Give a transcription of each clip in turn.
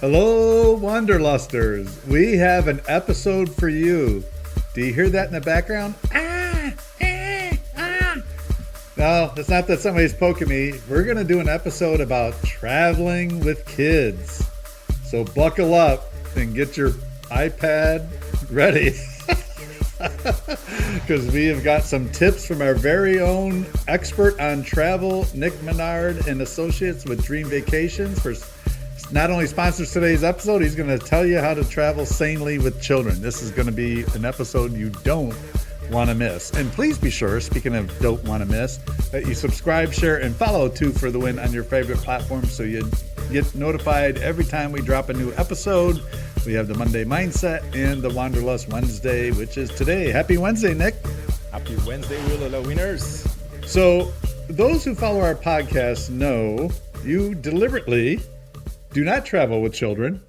Hello, Wanderlusters. We have an episode for you. Do you hear that in the background? No, it's not that somebody's poking me. We're going to do an episode about traveling with kids. So buckle up and get your iPad ready. Because we have got some tips from our very own expert on travel, Nick Menard and Associates with Dream Vacations. For not only sponsors today's episode, he's going to tell you how to travel sanely with children. This is going to be an episode you don't want to miss. And please be sure, speaking of don't want to miss, that you subscribe, share, and follow Two for the Win on your favorite platform so you get notified every time we drop a new episode. We have the Monday Mindset and the Wanderlust Wednesday, which is today. Happy Wednesday, Nick. Happy Wednesday, Wheel of the Winners. So those who follow our podcast know you deliberately do not travel with children,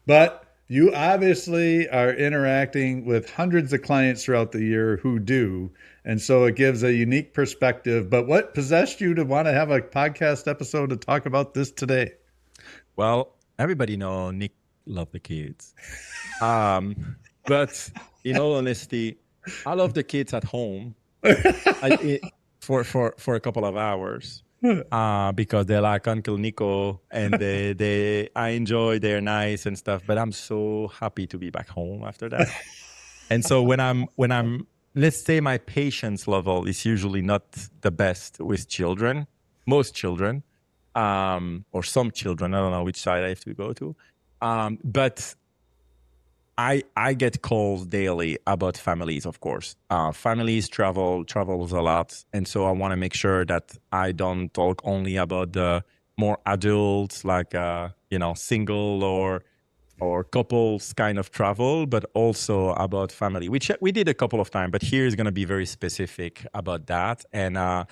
but you obviously are interacting with hundreds of clients throughout the year who do. And so it gives a unique perspective. But what possessed you to want to have a podcast episode to talk about this today? Well, everybody know Nick love the kids. But in all honesty, I love the kids at home for a couple of hours. Because they're like Uncle Nico and I enjoy, they're nice and stuff, but I'm so happy to be back home after that. And so when I'm, let's say my patience level is usually not the best with children, most children, or some children, I don't know which side I have to go to. But I get calls daily about families, of course. Families travels a lot. And so I want to make sure that I don't talk only about the more adults, like, single or couples kind of travel, but also about family, which we did a couple of times. But here is going to be very specific about that. And I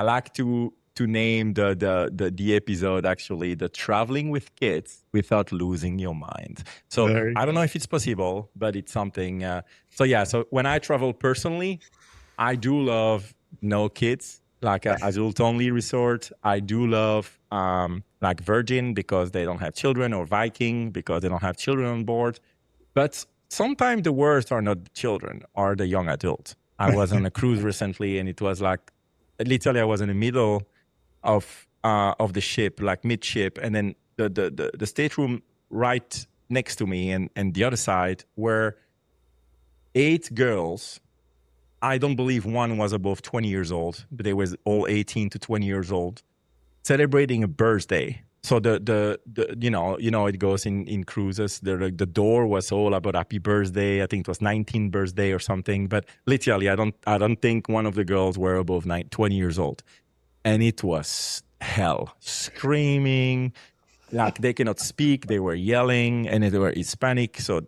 like to name the episode actually the traveling with kids without losing your mind. So I don't know if it's possible, but it's something. So when I travel personally, I do love no kids, like adult only resort. I do love like Virgin because they don't have children, or Viking because they don't have children on board. But sometimes the worst are not the children, are the young adults. I was on a cruise recently, and it was like literally I was in the middle of the ship, like midship, and then the stateroom right next to me and the other side were 8 girls. I don't believe one was above 20 years old, but they was all 18 to 20 years old, celebrating a birthday. So the it goes in cruises. The door was all about happy birthday. I think it was 19th birthday or something. But literally, I don't think one of the girls were above 20 years old. And it was hell, screaming, like they cannot speak. They were yelling, and they were Hispanic. So,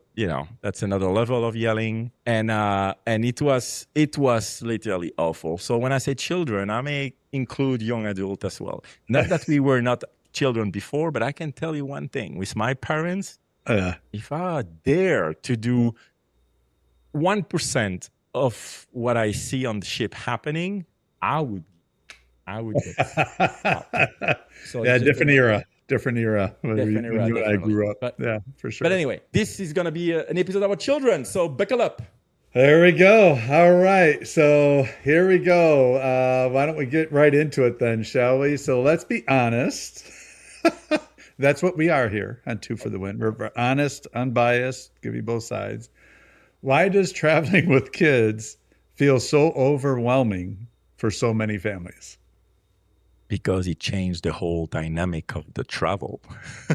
that's another level of yelling. And it was literally awful. So when I say children, I may include young adult as well. Not that we were not children before, but I can tell you one thing. With my parents, if I dare to do 1% of what I see on the ship happening, I would get so yeah, different era when you and I grew up. But, yeah, for sure. But anyway, this is going to be an episode about children, so buckle up. There we go. All right, so here we go. Why don't we get right into it then, shall we? So let's be honest. That's what we are here on Two for the Win. We're honest, unbiased, give you both sides. Why does traveling with kids feel so overwhelming for so many families? Because it changed the whole dynamic of the travel.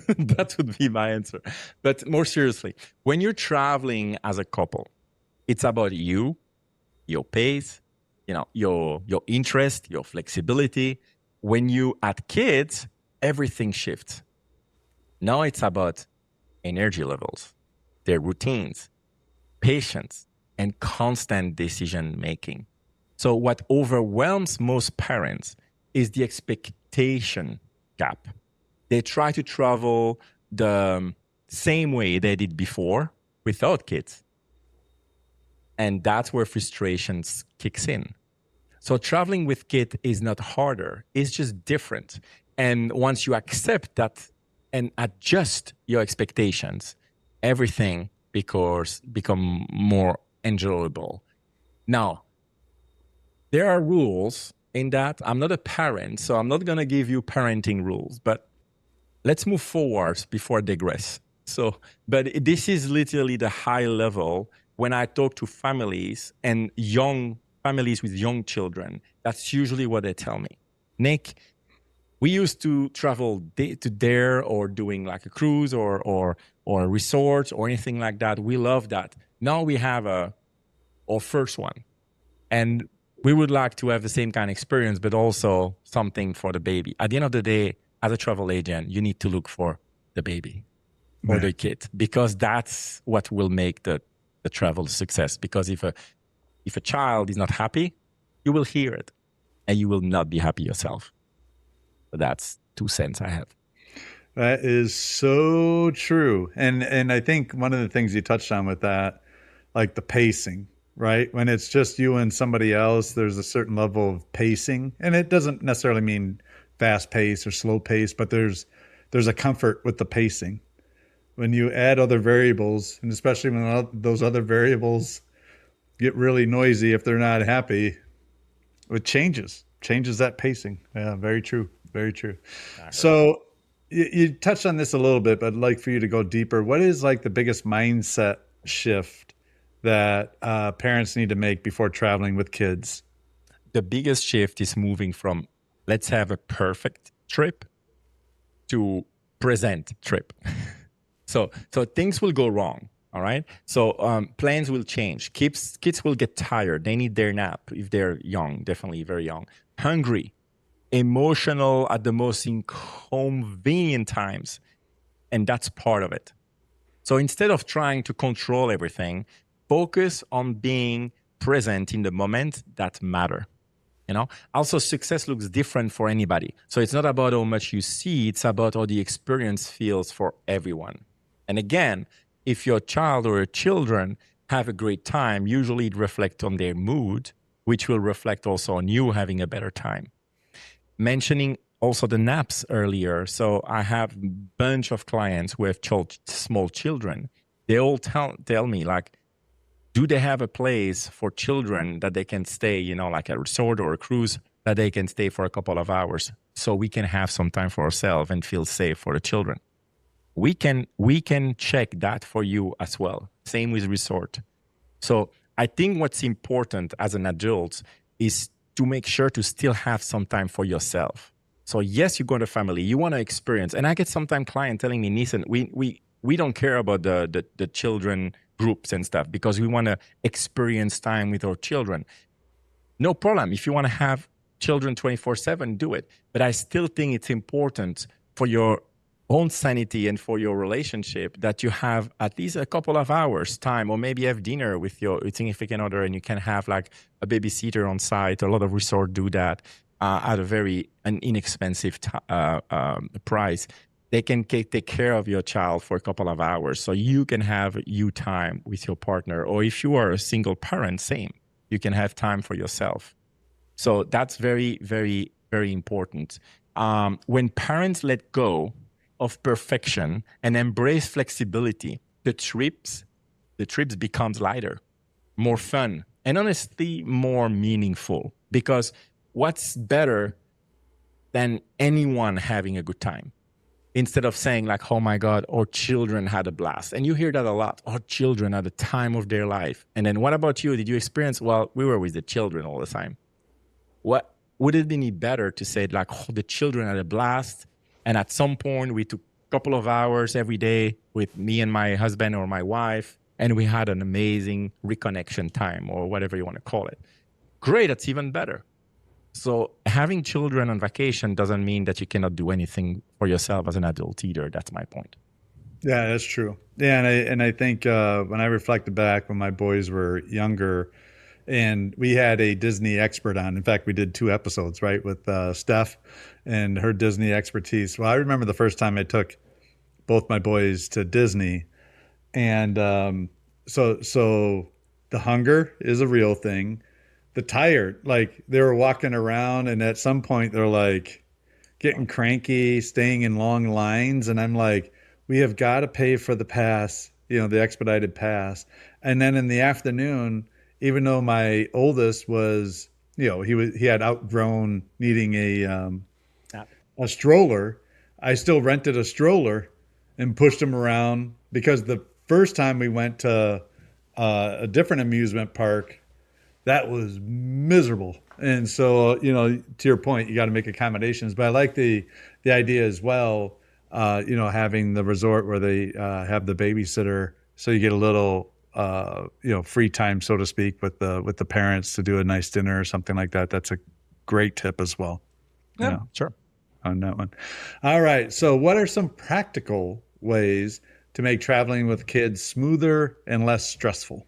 That would be my answer. But more seriously, when you're traveling as a couple, it's about you, your pace, your interest, your flexibility. When you add kids, everything shifts. Now it's about energy levels, their routines, patience, and constant decision making. So what overwhelms most parents is the expectation gap. They try to travel the same way they did before without kids. And that's where frustration kicks in. So traveling with kids is not harder. It's just different. And once you accept that and adjust your expectations, everything become more enjoyable. Now, there are rules in that. I'm not a parent, so I'm not going to give you parenting rules, but let's move forward before I digress. So, but this is literally the high level when I talk to families and young families with young children. That's usually what they tell me. Nick, we used to travel to there or doing like a cruise or a resort or anything like that. We love that. Now we have our first one, and we would like to have the same kind of experience, but also something for the baby. At the end of the day, as a travel agent, you need to look for the baby or the kid, because that's what will make the travel a success. Because if a child is not happy, you will hear it and you will not be happy yourself. But that's 2 cents I have. That is so true. And I think one of the things you touched on with that, like the pacing, right? When it's just you and somebody else, there's a certain level of pacing. And it doesn't necessarily mean fast pace or slow pace, but there's a comfort with the pacing. When you add other variables, and especially when those other variables get really noisy, if they're not happy, it changes that pacing. Yeah, very true. Very true. So you touched on this a little bit, but I'd like for you to go deeper. What is like the biggest mindset shift that parents need to make before traveling with kids? The biggest shift is moving from let's have a perfect trip to present trip. So things will go wrong. All right. So plans will change. Kids will get tired. They need their nap if they're young, definitely very young. Hungry, emotional at the most inconvenient times. And that's part of it. So instead of trying to control everything, focus on being present in the moment that matter. Also success looks different for anybody. So it's not about how much you see, it's about how the experience feels for everyone. And again, if your child or your children have a great time, usually it reflects on their mood, which will reflect also on you having a better time. Mentioning also the naps earlier. So I have a bunch of clients who have small children. They all tell me, like, do they have a place for children that they can stay, like a resort or a cruise, that they can stay for a couple of hours so we can have some time for ourselves and feel safe for the children? We can check that for you as well. Same with resort. So I think what's important as an adult is to make sure to still have some time for yourself. So yes, you go to family, you want to experience. And I get sometimes client telling me, Nissan, we don't care about the children groups and stuff because we want to experience time with our children. No problem. If you want to have children 24/7, do it. But I still think it's important for your own sanity and for your relationship that you have at least a couple of hours time, or maybe have dinner with your significant other, and you can have like a babysitter on site. A lot of resorts do that at a very inexpensive price. They can take care of your child for a couple of hours so you can have you time with your partner. Or if you are a single parent, same. You can have time for yourself. So that's very, very, very important. When parents let go of perfection and embrace flexibility, the trips becomes lighter, more fun, and honestly more meaningful. Because what's better than anyone having a good time? Instead of saying like, oh my God, our children had a blast. And you hear that a lot. Our children had the time of their life. And then what about you? Did you experience? Well, we were with the children all the time. What would it be any better to say like, oh, the children had a blast? And at some point, we took a couple of hours every day with me and my husband or my wife, and we had an amazing reconnection time, or whatever you want to call it. Great, that's even better. So having children on vacation doesn't mean that you cannot do anything for yourself as an adult either. That's my point. Yeah, that's true. Yeah, and I think when I reflected back when my boys were younger, and we had a Disney expert on. In fact, we did 2 episodes, right, with Steph and her Disney expertise. Well, I remember the first time I took both my boys to Disney, and so the hunger is a real thing. The tired, like they were walking around, and at some point they're like, getting cranky, staying in long lines. And I'm like, we have got to pay for the pass, the expedited pass. And then in the afternoon, even though my oldest was, he had outgrown needing a stroller, I still rented a stroller and pushed him around because the first time we went to a different amusement park, that was miserable. And so, to your point, you got to make accommodations. But I like the idea as well, having the resort where they have the babysitter, so you get a little, free time, so to speak, with the parents to do a nice dinner or something like that. That's a great tip as well. Yeah, sure. On that one. All right. So, what are some practical ways to make traveling with kids smoother and less stressful?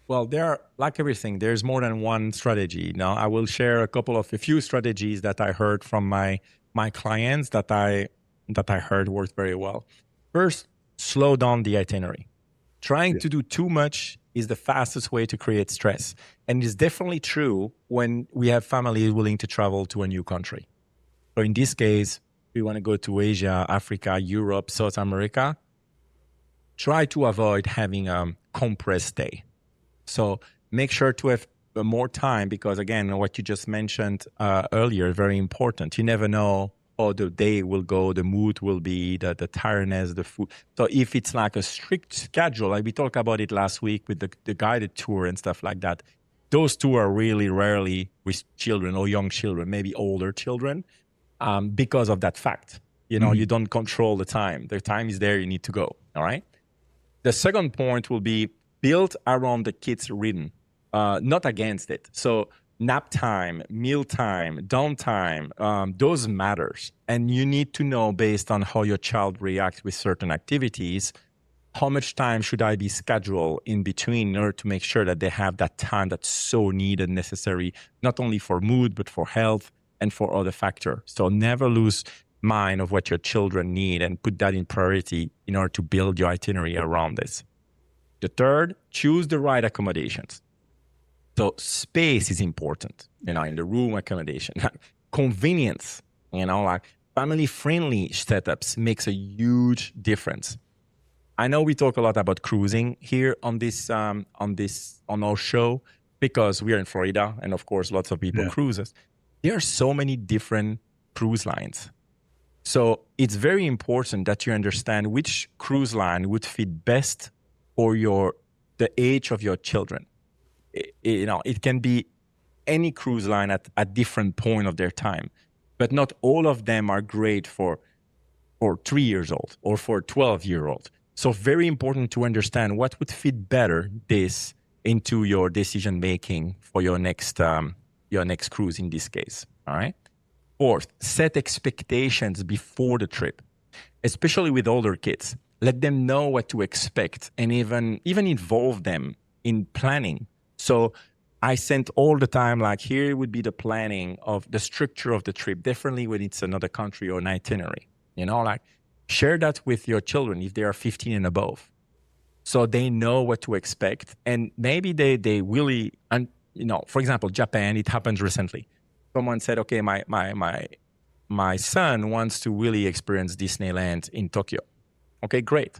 Well, like everything, there's more than one strategy. Now, I will share a few strategies that I heard from my clients that I heard worked very well. First, slow down the itinerary. Trying to do too much is the fastest way to create stress. And it's definitely true when we have families willing to travel to a new country. So in this case, we want to go to Asia, Africa, Europe, South America. Try to avoid having a compressed day. So make sure to have more time because, again, what you just mentioned earlier is very important. You never know how the day will go, the mood will be, the tiredness, the food. So if it's like a strict schedule, like we talked about it last week with the guided tour and stuff like that, those two are really rarely with children or young children, maybe older children, because of that fact. You don't control the time. The time is there, you need to go, all right? The second point will be built around the kids' rhythm, not against it. So nap time, meal time, downtime, those matters. And you need to know based on how your child reacts with certain activities, how much time should I be scheduled in between in order to make sure that they have that time that's so needed, necessary, not only for mood, but for health and for other factors. So never lose mind of what your children need and put that in priority in order to build your itinerary around this. The third, choose the right accommodations. So space is important, in the room accommodation. Convenience, like family-friendly setups makes a huge difference. I know we talk a lot about cruising here on our show because we are in Florida, and of course, lots of people cruises. There are so many different cruise lines. So it's very important that you understand which cruise line would fit best for the age of your children. It can be any cruise line at a different point of their time, but not all of them are great for 3 years old or for 12-year-old. So very important to understand what would fit better this into your decision making for your next cruise in this case. All right. Fourth, set expectations before the trip, especially with older kids. Let them know what to expect and even involve them in planning. So I sent all the time, like here would be the planning of the structure of the trip, differently when it's another country or an itinerary. Like share that with your children if they are 15 and above. So they know what to expect. And maybe they really, for example, Japan, it happened recently. Someone said, okay, my son wants to really experience Disneyland in Tokyo. Okay, great.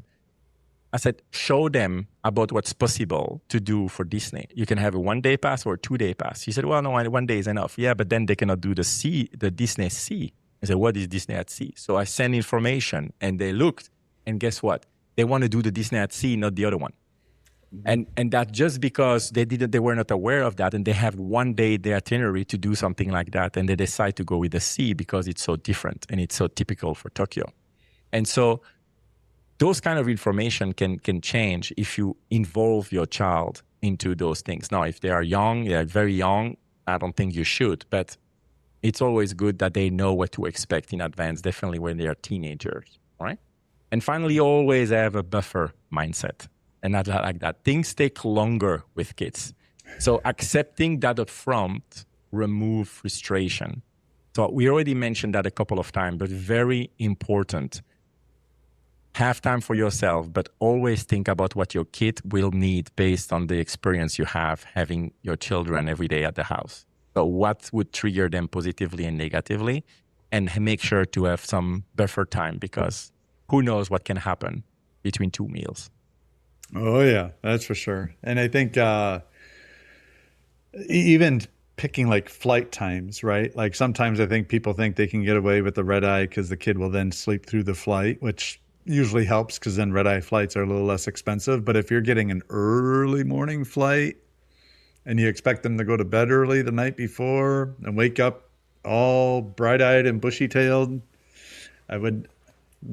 I said, show them about what's possible to do for Disney. You can have a 1-day pass or a 2-day pass. He said, well, no, 1 day is enough. Yeah, but then they cannot do the Disney Sea. I said, what is Disney at Sea? So I sent information and they looked and guess what? They want to do the Disney at Sea, not the other one. And that just because they were not aware of that and they have 1 day the itinerary to do something like that and they decide to go with the sea because it's so different and it's so typical for Tokyo. And so those kind of information can change if you involve your child into those things. Now, if they are young, they're very young, I don't think you should, but it's always good that they know what to expect in advance, definitely when they are teenagers, right? And finally, always have a buffer mindset. And not like that. Things take longer with kids. So accepting that up front remove frustration. So we already mentioned that a couple of times, but very important. Have time for yourself, but always think about what your kid will need based on the experience you have having your children every day at the house. So what would trigger them positively and negatively? and make sure to have some buffer time because who knows what can happen between two meals. Oh yeah, that's for sure. And I think even picking like flight times, right? Like sometimes I think people think they can get away with the red eye because the kid will then sleep through the flight, which usually helps because then red eye flights are a little less expensive. But if you're getting an early morning flight and you expect them to go to bed early the night before and wake up all bright eyed and bushy tailed, I would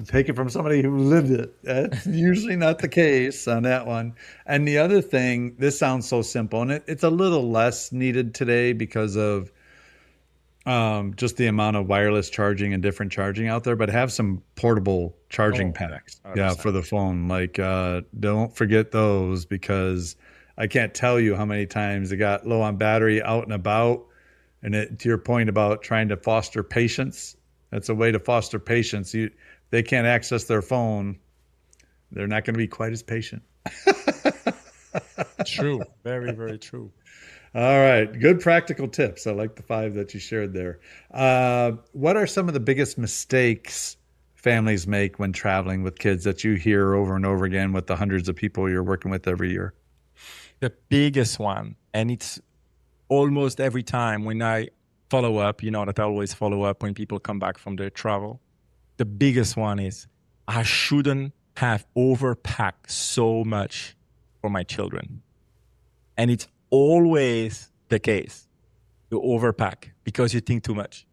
take it from somebody who lived it. That's usually not the case on that one. And the other thing, this sounds so simple, and it's a little less needed today because of just the amount of wireless charging and different charging out there, but have some portable charging Oh, packs. yeah, Yeah, 100%. for the phone. Like, don't forget those because I can't tell you how many times it got low on battery out and about. And to your point about trying to foster patience, that's a way to foster patience. They can't access their phone. They're not going to be quite as patient. True. Very, very true. All right. Good practical tips. I like the 5 that you shared there. What are some of the biggest mistakes families make when traveling with kids that you hear over and over again with the hundreds of people you're working with every year? The biggest one, and it's almost every time when I follow up, that I always follow up when people come back from their travel. The biggest one is I shouldn't have overpacked so much for my children. And it's always the case. You overpack because you think too much.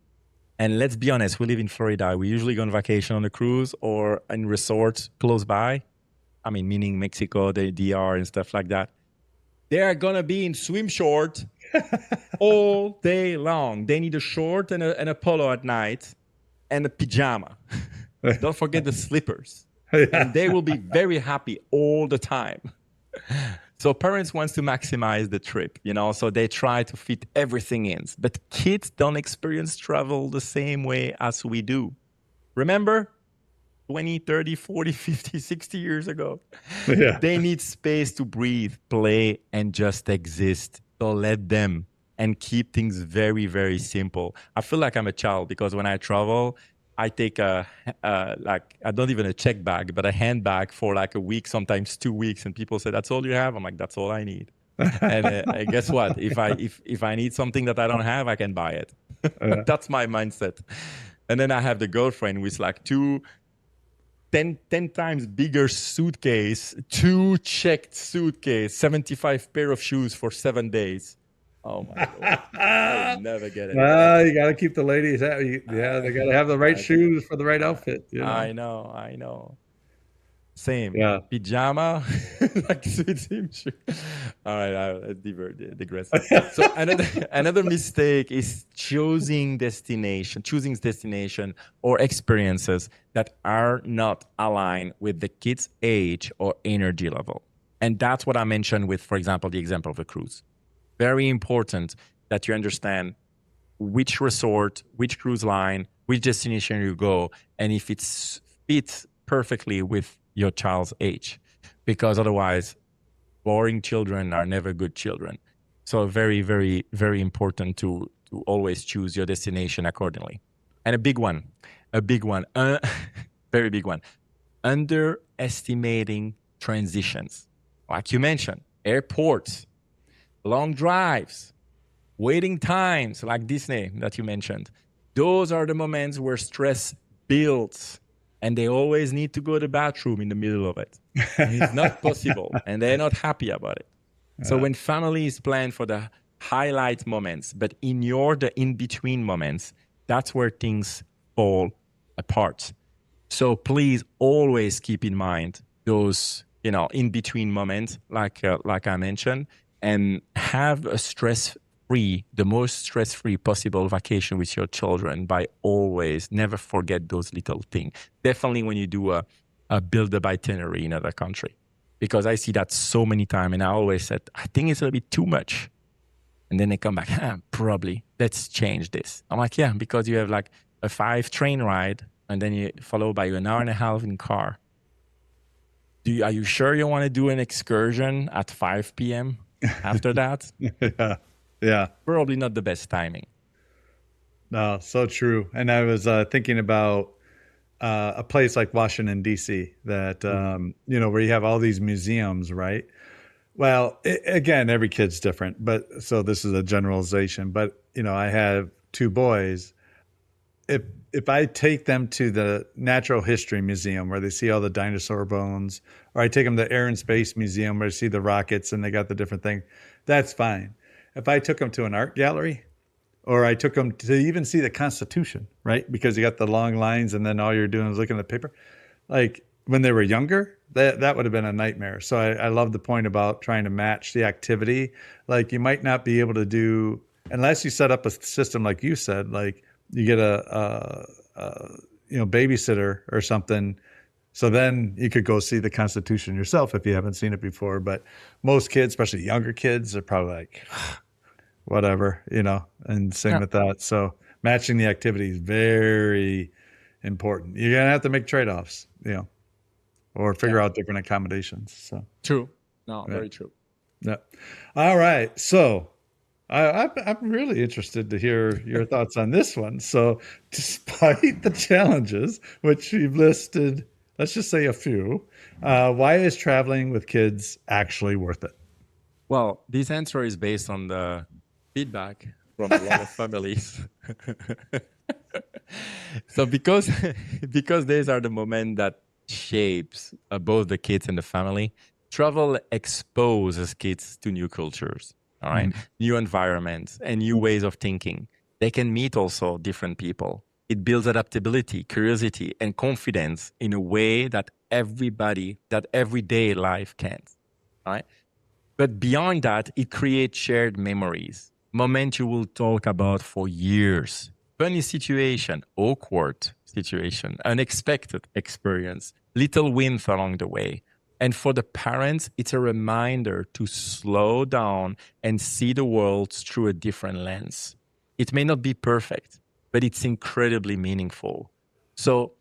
And let's be honest, we live in Florida. We usually go on vacation on a cruise or in resorts close by. I mean, meaning Mexico, the DR and stuff like that. They are going to be in swim short all day long. They need a short and a polo at night and a pajama. Don't forget the slippers. Yeah. And they will be very happy all the time. So parents want to maximize the trip, so they try to fit everything in. But kids don't experience travel the same way as we do. Remember 20, 30, 40, 50, 60 years ago? Yeah. They need space to breathe, play, and just exist. So let them and keep things very, very simple. I feel like I'm a child because when I travel, I take I don't even a check bag, but a handbag for like a week, sometimes 2 weeks. And people say, that's all you have? I'm like, that's all I need. And guess what? If I need something that I don't have, I can buy it. That's my mindset. And then I have the girlfriend with like 10 times bigger suitcase, 2 checked suitcase, 75 pair of shoes for 7 days. Oh my God. I'll never get it. Well, you got to keep the ladies happy. Yeah, they got to have the right shoes for the right outfit. I know. Same. Yeah. Pajama, like suits him. All right, I digress. So another mistake is choosing destination or experiences that are not aligned with the kid's age or energy level. And that's what I mentioned with, for example, the example of a cruise. Very important that you understand which resort, which cruise line, which destination you go, and if it fits perfectly with your child's age. Because otherwise, boring children are never good children. So very, very, very important to always choose your destination accordingly. And a big one, very big one, underestimating transitions. Like you mentioned, airports, long drives, waiting times like Disney that you mentioned. Those are the moments where stress builds and they always need to go to the bathroom in the middle of it. And it's not possible and they're not happy about it. So when families plan for the highlight moments, but ignore the in-between moments, that's where things fall apart. So please always keep in mind those, in-between moments, like I mentioned, and have a the most stress-free possible vacation with your children by always never forget those little things. Definitely when you do a build-up itinerary in another country. Because I see that so many times and I always said, I think it's a little bit too much. And then they come back, probably, let's change this. I'm like, yeah, because you have like a 5 train ride and then you follow by an hour and a half in car. Are you sure you want to do an excursion at 5 p.m.? After that, Yeah. probably not the best timing. No, so true. And I was thinking about a place like Washington D.C. that Mm. where you have all these museums, right? Well, again, every kid's different, but so this is a generalization. But I have two boys. If if I take them to the Natural History Museum where they see all the dinosaur bones, or I take them to the Air and Space Museum where they see the rockets and they got the different thing, that's fine. If I took them to an art gallery, or I took them to even see the Constitution, right? Because you got the long lines and then all you're doing is looking at the paper. Like when they were younger, that would have been a nightmare. So I love the point about trying to match the activity. Like you might not be able to do unless you set up a system like you said, like you get a babysitter or something. So then you could go see the Constitution yourself if you haven't seen it before. But most kids, especially younger kids, are probably like, whatever, and same Yeah. with that. So matching the activity is very important. You're gonna have to make trade-offs, or Yeah. figure out different accommodations. So True. No, yeah, very true. yeah. All right. So I'm really interested to hear your thoughts on this one. So despite the challenges, which you've listed, let's just say a few, why is traveling with kids actually worth it? Well, this answer is based on the feedback from a lot of families. So because because these are the moments that shapes both the kids and the family, travel exposes kids to new cultures, all right, Mhm. new environments and new ways of thinking. They can meet also different people. It builds adaptability, curiosity, and confidence in a way that everyday life can't. All right. But beyond that, it creates shared memories, moments you will talk about for years. Funny situation, awkward situation, unexpected experience, little wins along the way. And for the parents, it's a reminder to slow down and see the world through a different lens. It may not be perfect, but it's incredibly meaningful. So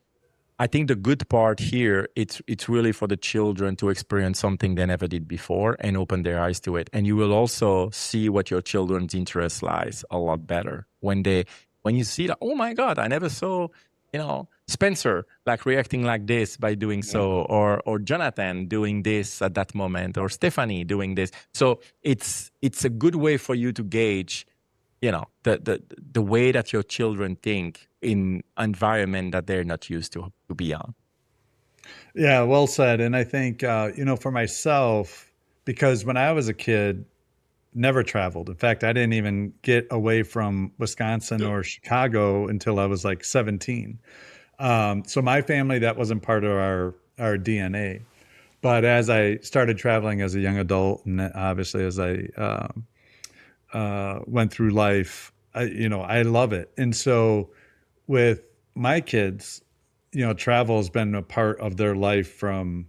I think the good part here, it's really for the children to experience something they never did before and open their eyes to it. And you will also see what your children's interest lies a lot better when you see that, oh my God, I never saw, Spencer like reacting like this by doing Yeah. so, or Jonathan doing this at that moment, or Stephanie doing this. So it's a good way for you to gauge the way that your children think in environment that they're not used to be on. Yeah, well said. And I think, for myself, because when I was a kid, never traveled. In fact, I didn't even get away from Wisconsin or Chicago until I was like 17. So my family, that wasn't part of our DNA. But as I started traveling as a young adult, and obviously as I went through life, I love it. And so with my kids, travel has been a part of their life from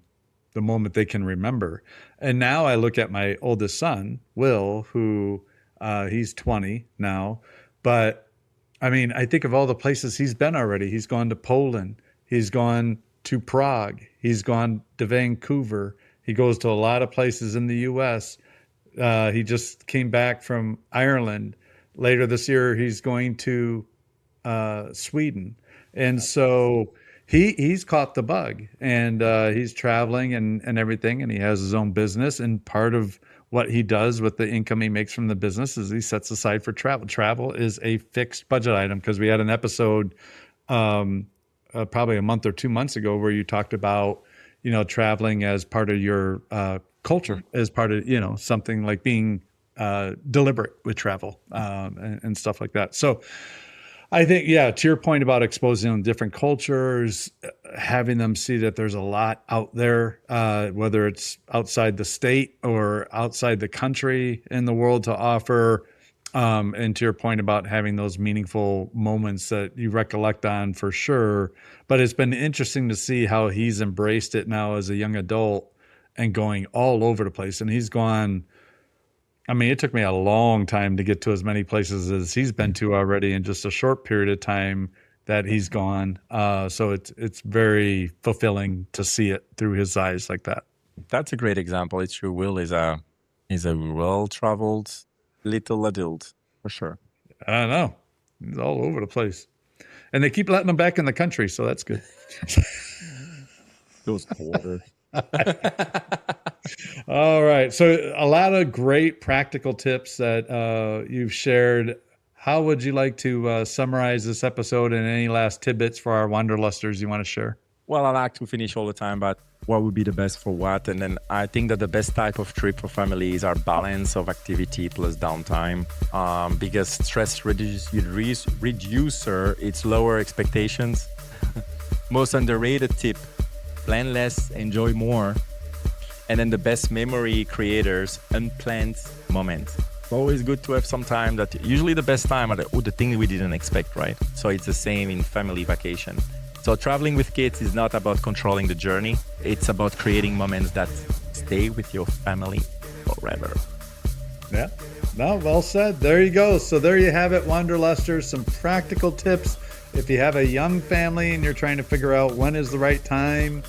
the moment they can remember. And now I look at my oldest son, Will, who he's 20 now. But I mean, I think of all the places he's been already. He's gone to Poland, he's gone to Prague, he's gone to Vancouver, he goes to a lot of places in the US. He just came back from Ireland. Later this year, he's going to Sweden, and so he's caught the bug, and he's traveling and everything, and he has his own business. And part of what he does with the income he makes from the business is he sets aside for travel. Travel is a fixed budget item because we had an episode probably a month or 2 months ago where you talked about traveling as part of your culture, as part of something like being deliberate with travel and stuff like that. So I think, yeah, to your point about exposing them to different cultures, having them see that there's a lot out there, whether it's outside the state or outside the country in the world to offer. And to your point about having those meaningful moments that you recollect on for sure. But it's been interesting to see how he's embraced it now as a young adult and going all over the place. And he's gone, I mean, it took me a long time to get to as many places as he's been to already in just a short period of time that he's gone. So it's very fulfilling to see it through his eyes like that. That's a great example. It's true. Will is a well traveled little adult for sure. I don't know. He's all over the place. And they keep letting him back in the country, so that's good. Those quarters. All right. So a lot of great practical tips that you've shared. How would you like to summarize this episode and any last tidbits for our wanderlusters you want to share? Well, I like to finish all the time, but what would be the best for what? And then I think that the best type of trip for families are balance of activity plus downtime, because stress reducer, it's lower expectations. Most underrated tip, plan less, enjoy more. And then the best memory creators, unplanned moments. It's always good to have some time that usually the best time are the thing we didn't expect, right? So it's the same in family vacation. So traveling with kids is not about controlling the journey. It's about creating moments that stay with your family forever. Yeah. No, well said. There you go. So there you have it, Wanderlusters. Some practical tips. If you have a young family and you're trying to figure out when is the right time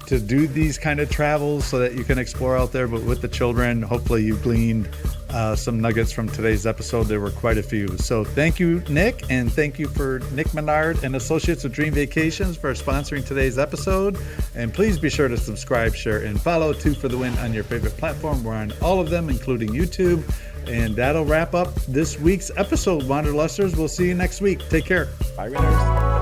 to do these kind of travels so that you can explore out there, but with the children, hopefully you gleaned some nuggets from today's episode. There were quite a few. So thank you, Nick, and thank you for Nick Menard and Associates with Dream Vacations for sponsoring today's episode. And please be sure to subscribe, share, and follow Two for the Win on your favorite platform. We're on all of them, including YouTube. And that'll wrap up this week's episode, Wanderlusters. We'll see you next week. Take care. Bye, winners.